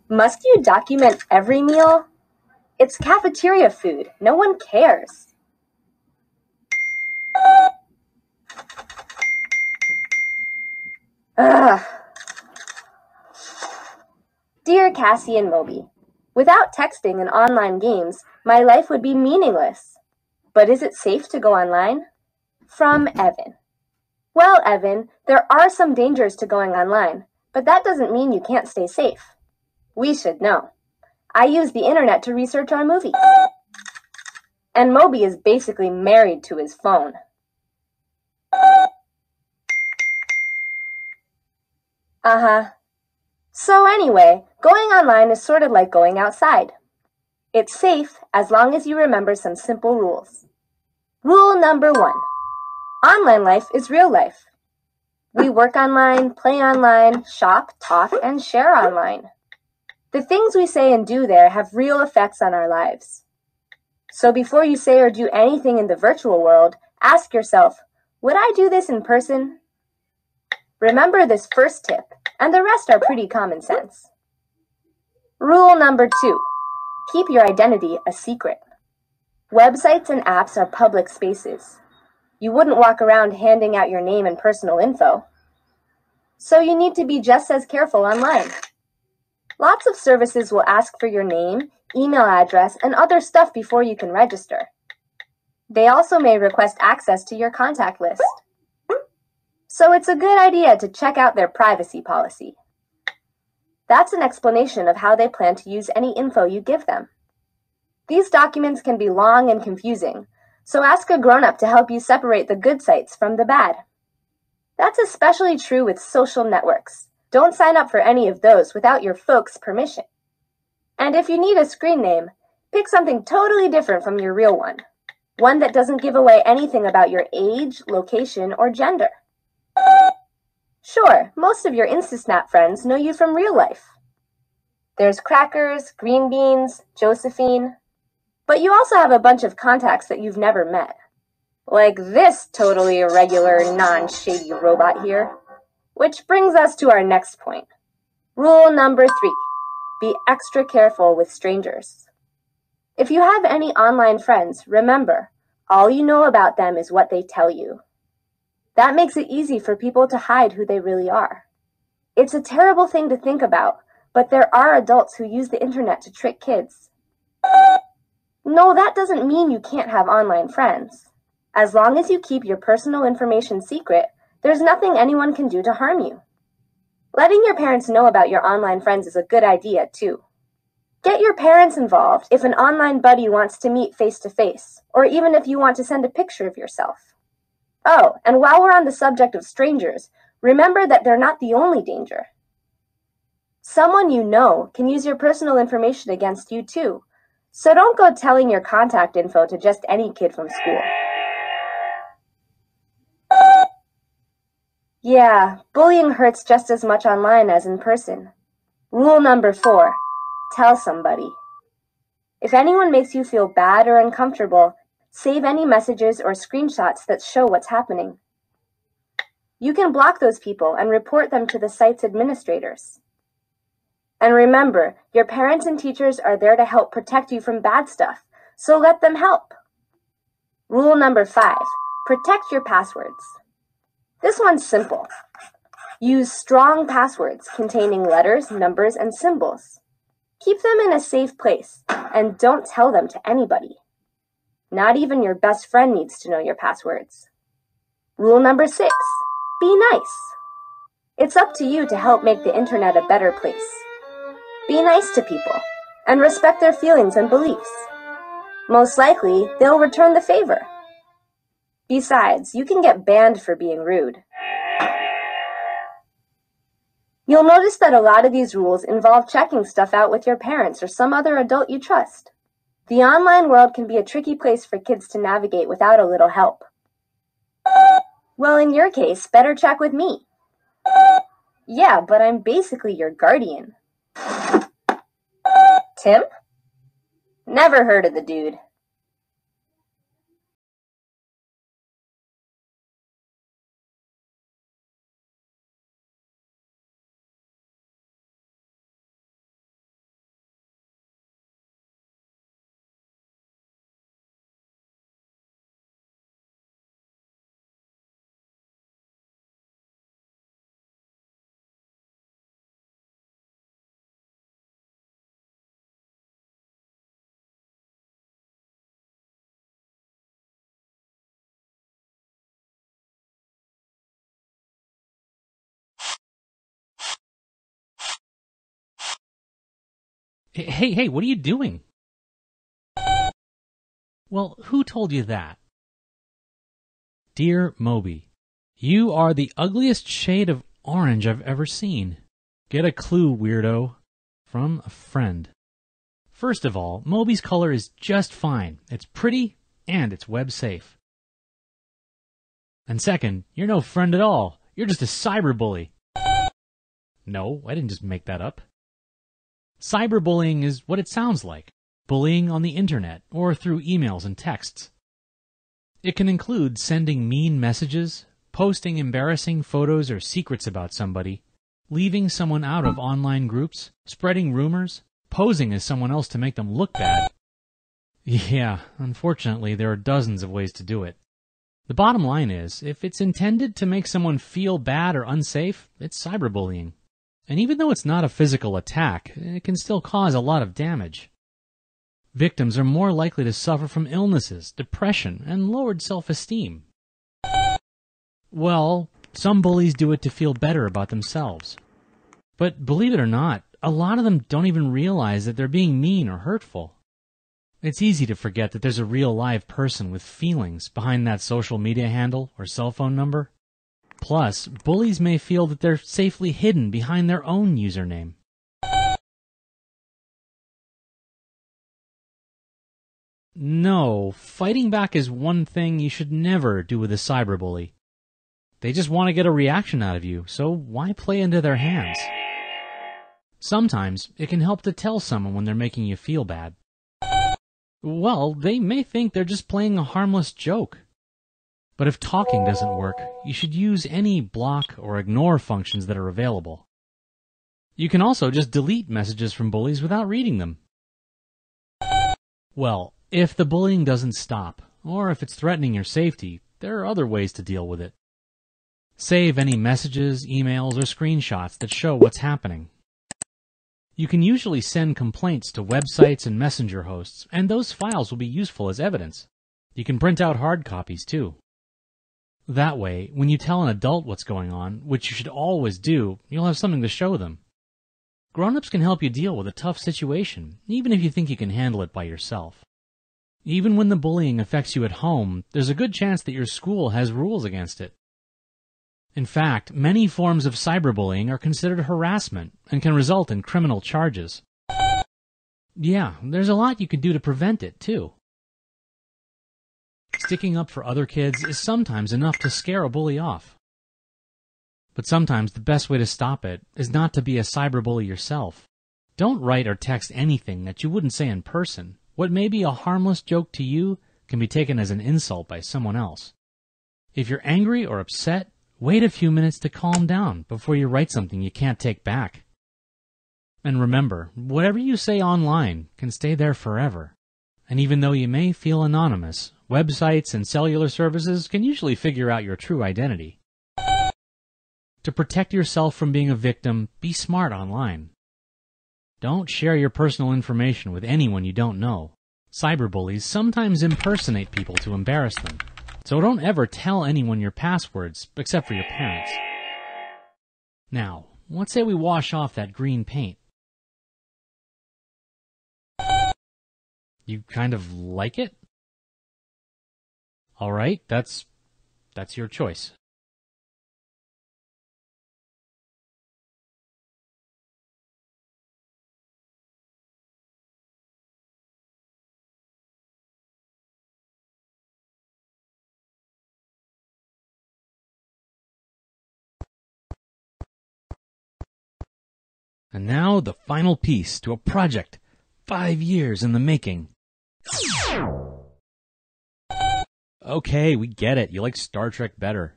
Must you document every meal? It's cafeteria food. No one cares. Ugh. Dear Cassie and Moby, without texting and online games, my life would be meaningless. But is it safe to go online? From Evan. Well, Evan, there are some dangers to going online, but that doesn't mean you can't stay safe. We should know. I use the internet to research our movies. And Moby is basically married to his phone. Uh-huh. So anyway, going online is sort of like going outside. It's safe as long as you remember some simple rules. Rule number 1. Online life is real life. We work online, play online, shop, talk, and share online. The things we say and do there have real effects on our lives. So before you say or do anything in the virtual world, ask yourself, would I do this in person? Remember this first tip, and the rest are pretty common sense. Rule number 2. Keep your identity a secret. Websites and apps are public spaces. You wouldn't walk around handing out your name and personal info. So you need to be just as careful online. Lots of services will ask for your name, email address, and other stuff before you can register. They also may request access to your contact list. So it's a good idea to check out their privacy policy. That's an explanation of how they plan to use any info you give them. These documents can be long and confusing, so ask a grown-up to help you separate the good sites from the bad. That's especially true with social networks. Don't sign up for any of those without your folks' permission. And if you need a screen name, pick something totally different from your real one. One that doesn't give away anything about your age, location, or gender. Sure, most of your InstaSnap friends know you from real life. There's Crackers, Green Beans, Josephine. But you also have a bunch of contacts that you've never met. Like this totally irregular, non-shady robot here. Which brings us to our next point. Rule number 3. Be extra careful with strangers. If you have any online friends, remember, all you know about them is what they tell you. That makes it easy for people to hide who they really are. It's a terrible thing to think about, but there are adults who use the internet to trick kids. No, that doesn't mean you can't have online friends. As long as you keep your personal information secret, there's nothing anyone can do to harm you. Letting your parents know about your online friends is a good idea, too. Get your parents involved if an online buddy wants to meet face-to-face, or even if you want to send a picture of yourself. Oh, and while we're on the subject of strangers, remember that they're not the only danger. Someone you know can use your personal information against you too, so don't go telling your contact info to just any kid from school. Yeah, bullying hurts just as much online as in person. Rule number 4, tell somebody. If anyone makes you feel bad or uncomfortable, save any messages or screenshots that show what's happening. You can block those people and report them to the site's administrators. And remember, your parents and teachers are there to help protect you from bad stuff, so let them help. Rule number 5, protect your passwords. This one's simple. Use strong passwords containing letters, numbers, and symbols. Keep them in a safe place, and don't tell them to anybody. Not even your best friend needs to know your passwords. Rule number 6, be nice. It's up to you to help make the internet a better place. Be nice to people, and respect their feelings and beliefs. Most likely, they'll return the favor. Besides, you can get banned for being rude. You'll notice that a lot of these rules involve checking stuff out with your parents or some other adult you trust. The online world can be a tricky place for kids to navigate without a little help. Well, in your case, better check with me. Yeah, but I'm basically your guardian. Tim? Never heard of the dude. Hey, what are you doing? Well, who told you that? Dear Moby, you are the ugliest shade of orange I've ever seen. Get a clue, weirdo. From a friend. First of all, Moby's color is just fine. It's pretty, and it's web safe. And second, you're no friend at all. You're just a cyberbully. No, I didn't just make that up. Cyberbullying is what it sounds like. Bullying on the internet or through emails and texts. It can include sending mean messages, posting embarrassing photos or secrets about somebody, leaving someone out of online groups, spreading rumors, posing as someone else to make them look bad. Yeah, unfortunately, there are dozens of ways to do it. The bottom line is, if it's intended to make someone feel bad or unsafe, it's cyberbullying. And even though it's not a physical attack, it can still cause a lot of damage. Victims are more likely to suffer from illnesses, depression, and lowered self-esteem. Well, some bullies do it to feel better about themselves. But believe it or not, a lot of them don't even realize that they're being mean or hurtful. It's easy to forget that there's a real live person with feelings behind that social media handle or cell phone number. Plus, bullies may feel that they're safely hidden behind their own username. No, fighting back is one thing you should never do with a cyberbully. They just want to get a reaction out of you, so why play into their hands? Sometimes it can help to tell someone when they're making you feel bad. Well, they may think they're just playing a harmless joke. But if talking doesn't work, you should use any block or ignore functions that are available. You can also just delete messages from bullies without reading them. Well, if the bullying doesn't stop, or if it's threatening your safety, there are other ways to deal with it. Save any messages, emails, or screenshots that show what's happening. You can usually send complaints to websites and messenger hosts, and those files will be useful as evidence. You can print out hard copies, too. That way, when you tell an adult what's going on, which you should always do, you'll have something to show them. Grown-ups can help you deal with a tough situation, even if you think you can handle it by yourself. Even when the bullying affects you at home, there's a good chance that your school has rules against it. In fact, many forms of cyberbullying are considered harassment and can result in criminal charges. Yeah, there's a lot you can do to prevent it, too. Sticking up for other kids is sometimes enough to scare a bully off. But sometimes the best way to stop it is not to be a cyberbully yourself. Don't write or text anything that you wouldn't say in person. What may be a harmless joke to you can be taken as an insult by someone else. If you're angry or upset, wait a few minutes to calm down before you write something you can't take back. And remember, whatever you say online can stay there forever. And even though you may feel anonymous, websites and cellular services can usually figure out your true identity. To protect yourself from being a victim, be smart online. Don't share your personal information with anyone you don't know. Cyberbullies sometimes impersonate people to embarrass them. So don't ever tell anyone your passwords, except for your parents. Now, let's say we wash off that green paint. You kind of like it? All right, that's your choice. And now the final piece to a project 5 years in the making. Okay, we get it. You like Star Trek better.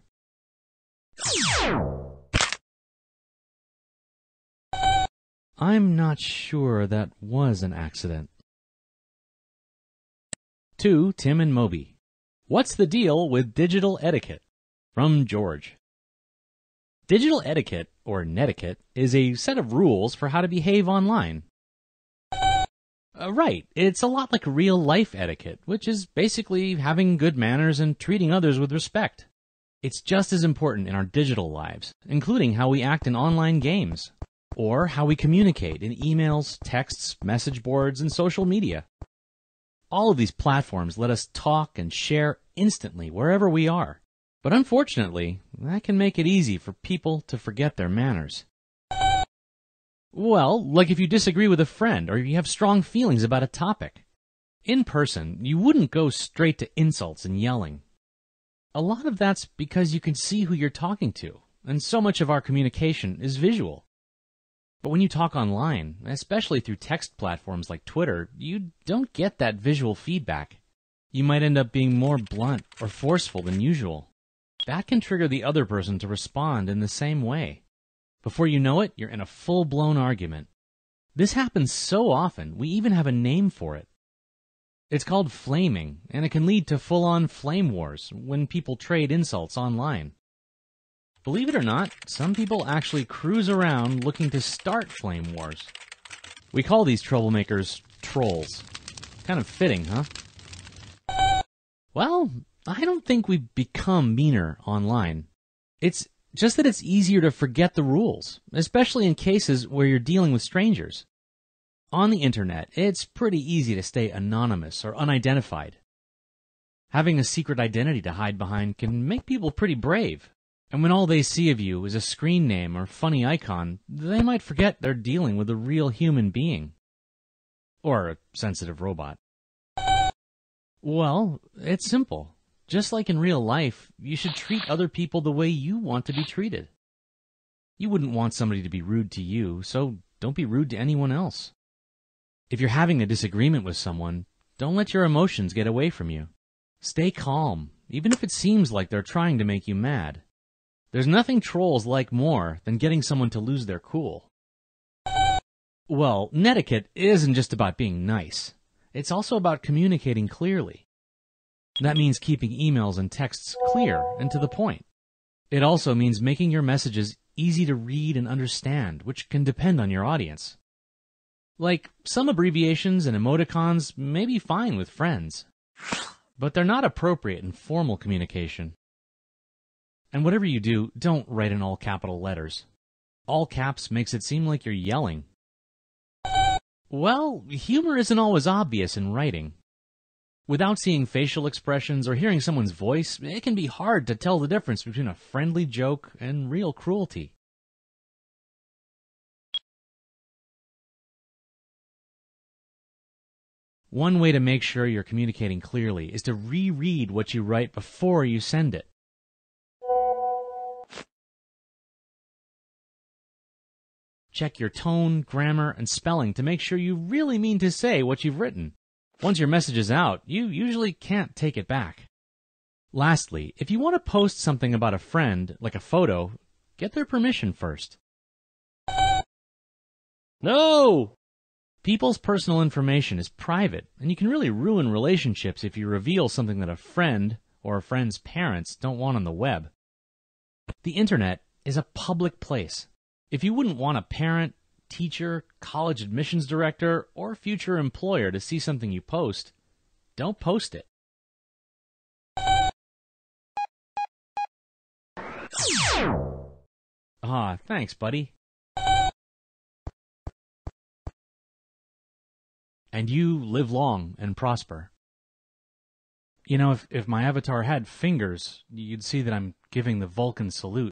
I'm not sure that was an accident. To Tim and Moby. What's the deal with digital etiquette? From George. Digital etiquette, or netiquette, is a set of rules for how to behave online. Right, it's a lot like real-life etiquette, which is basically having good manners and treating others with respect. It's just as important in our digital lives, including how we act in online games. or how we communicate in emails, texts, message boards, and social media. All of these platforms let us talk and share instantly wherever we are. But unfortunately, that can make it easy for people to forget their manners. Well, like if you disagree with a friend or you have strong feelings about a topic. In person, you wouldn't go straight to insults and yelling. A lot of that's because you can see who you're talking to, and so much of our communication is visual. But when you talk online, especially through text platforms like Twitter, you don't get that visual feedback. You might end up being more blunt or forceful than usual. That can trigger the other person to respond in the same way. Before you know it, you're in a full-blown argument. This happens so often, we even have a name for it. It's called flaming, and it can lead to full-on flame wars when people trade insults online. Believe it or not, some people actually cruise around looking to start flame wars. We call these troublemakers trolls. Kind of fitting, huh? Well, I don't think we've become meaner online. It's just that it's easier to forget the rules, especially in cases where you're dealing with strangers. On the internet, it's pretty easy to stay anonymous or unidentified. Having a secret identity to hide behind can make people pretty brave. And when all they see of you is a screen name or funny icon, they might forget they're dealing with a real human being. Or a sensitive robot. Well, it's simple. Just like in real life, you should treat other people the way you want to be treated. You wouldn't want somebody to be rude to you, so don't be rude to anyone else. If you're having a disagreement with someone, don't let your emotions get away from you. Stay calm, even if it seems like they're trying to make you mad. There's nothing trolls like more than getting someone to lose their cool. Well, netiquette isn't just about being nice. It's also about communicating clearly. That means keeping emails and texts clear and to the point. It also means making your messages easy to read and understand, which can depend on your audience. Like, some abbreviations and emoticons may be fine with friends, but they're not appropriate in formal communication. And whatever you do, don't write in all capital letters. All caps makes it seem like you're yelling. Well, humor isn't always obvious in writing. Without seeing facial expressions or hearing someone's voice, it can be hard to tell the difference between a friendly joke and real cruelty. One way to make sure you're communicating clearly is to reread what you write before you send it. Check your tone, grammar, and spelling to make sure you really mean to say what you've written. Once your message is out, you usually can't take it back. Lastly, if you want to post something about a friend, like a photo, get their permission first. No! People's personal information is private, and you can really ruin relationships if you reveal something that a friend or a friend's parents don't want on the web. The internet is a public place. If you wouldn't want a parent, teacher, college admissions director, or future employer to see something you post, don't post it. Thanks, buddy. And you live long and prosper. You know, if my avatar had fingers, you'd see that I'm giving the Vulcan salute.